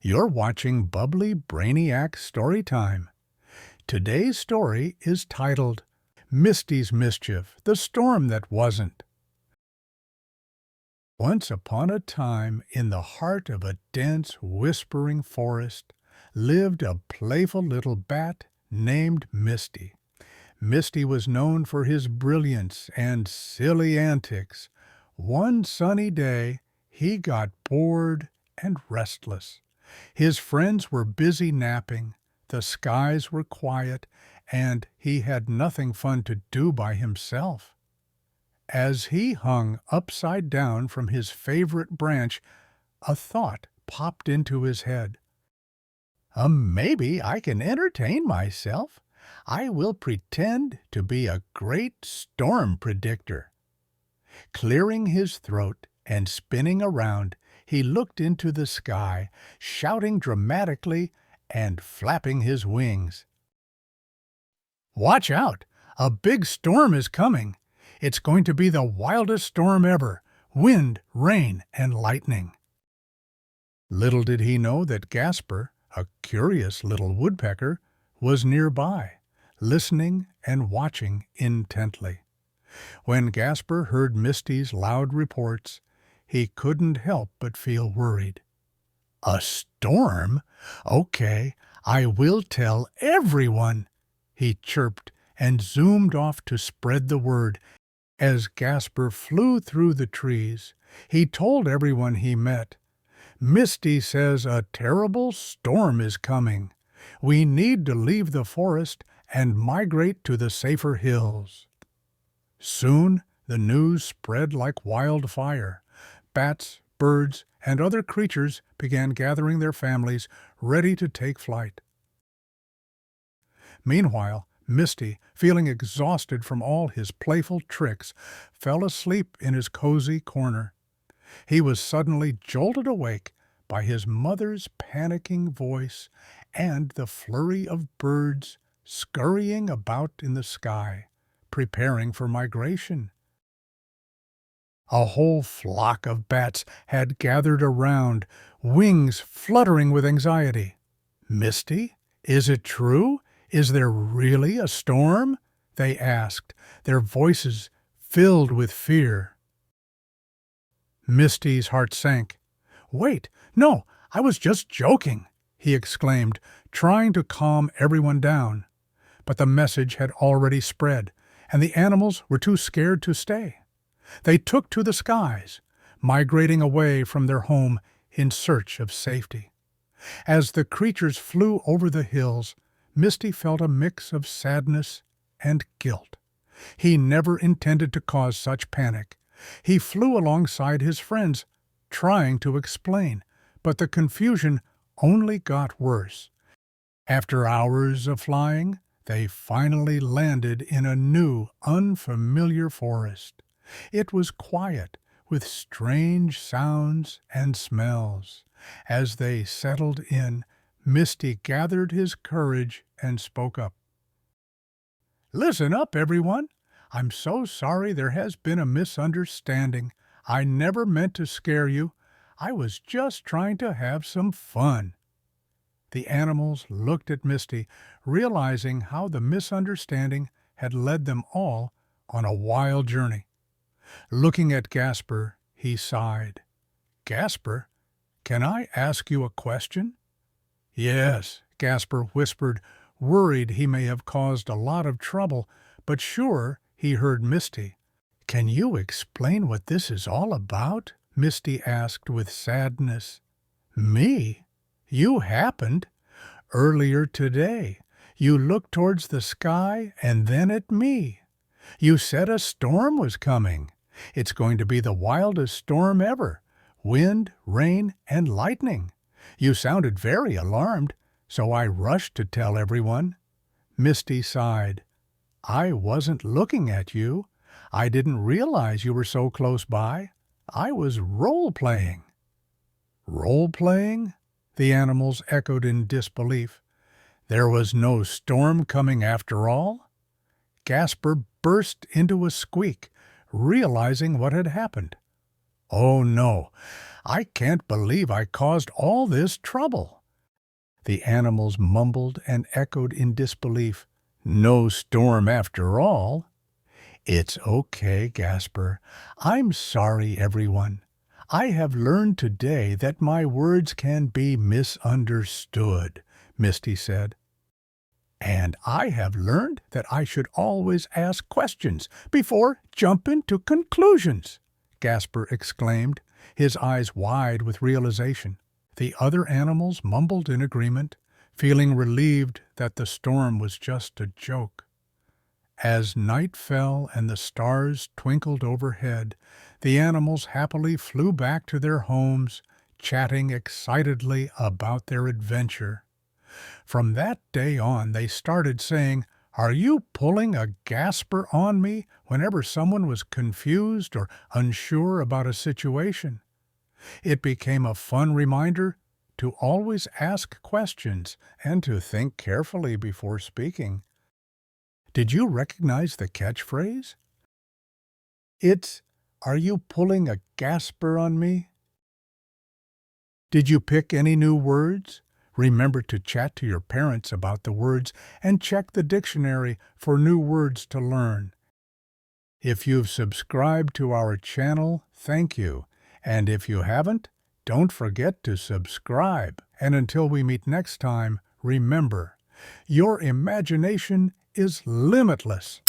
You're watching Bubbly Brainiac Storytime. Today's story is titled Misty's Mischief, the Storm That Wasn't. Once upon a time, in the heart of a dense, whispering forest, lived a playful little bat named Misty. Misty was known for his brilliance and silly antics. One sunny day, he got bored and restless. His friends were busy napping, the skies were quiet, and he had nothing fun to do by himself. As he hung upside down from his favorite branch, a thought popped into his head. Maybe I can entertain myself. I will pretend to be a great storm predictor." Clearing his throat and spinning around, he looked into the sky, shouting dramatically and flapping his wings. "Watch out! A big storm is coming. It's going to be the wildest storm ever. Wind, rain, and lightning." Little did he know that Gasper, a curious little woodpecker, was nearby, listening and watching intently. When Gasper heard Misty's loud reports, he couldn't help but feel worried. "A storm? Okay, I will tell everyone," he chirped and zoomed off to spread the word. As Gasper flew through the trees, he told everyone he met, "Misty says a terrible storm is coming. We need to leave the forest and migrate to the safer hills." Soon the news spread like wildfire. Bats, birds, and other creatures began gathering their families, ready to take flight. Meanwhile, Misty, feeling exhausted from all his playful tricks, fell asleep in his cozy corner. He was suddenly jolted awake by his mother's panicking voice and the flurry of birds scurrying about in the sky, preparing for migration. A whole flock of bats had gathered around, wings fluttering with anxiety. "Misty, is it true? Is there really a storm?" they asked, their voices filled with fear. Misty's heart sank. "Wait, no, I was just joking," he exclaimed, trying to calm everyone down. But the message had already spread, and the animals were too scared to stay. They took to the skies, migrating away from their home in search of safety. As the creatures flew over the hills, Misty felt a mix of sadness and guilt. He never intended to cause such panic. He flew alongside his friends, trying to explain, but the confusion only got worse. After hours of flying, they finally landed in a new, unfamiliar forest. It was quiet, with strange sounds and smells. As they settled in, Misty gathered his courage and spoke up. "Listen up, everyone. I'm so sorry there has been a misunderstanding. I never meant to scare you. I was just trying to have some fun." The animals looked at Misty, realizing how the misunderstanding had led them all on a wild journey. Looking at Gasper, he sighed. "Gasper, can I ask you a question?" "Yes," Gasper whispered, worried he may have caused a lot of trouble, but sure he heard Misty. "Can you explain what this is all about?" Misty asked with sadness. "Me? You happened. Earlier today, you looked towards the sky and then at me. You said a storm was coming. It's going to be the wildest storm ever. Wind, rain, and lightning. You sounded very alarmed, so I rushed to tell everyone." Misty sighed. "I wasn't looking at you. I didn't realize you were so close by. I was role-playing." "Role-playing?" the animals echoed in disbelief. "There was no storm coming after all?" Gasper burst into a squeak, realizing what had happened. "Oh no, I can't believe I caused all this trouble." The animals mumbled and echoed in disbelief. "No storm after all." "It's okay, Gasper. I'm sorry, everyone. I have learned today that my words can be misunderstood," Misty said. "And I have learned that I should always ask questions before jumping to conclusions," Gasper exclaimed, his eyes wide with realization. The other animals mumbled in agreement, feeling relieved that the storm was just a joke. As night fell and the stars twinkled overhead, the animals happily flew back to their homes, chatting excitedly about their adventure. From that day on, they started saying, "Are you pulling a Gasper on me?" whenever someone was confused or unsure about a situation. It became a fun reminder to always ask questions and to think carefully before speaking. Did you recognize the catchphrase? It's, "Are you pulling a Gasper on me?" Did you pick any new words? Remember to chat to your parents about the words and check the dictionary for new words to learn. If you've subscribed to our channel, thank you. And if you haven't, don't forget to subscribe. And until we meet next time, remember, your imagination is limitless.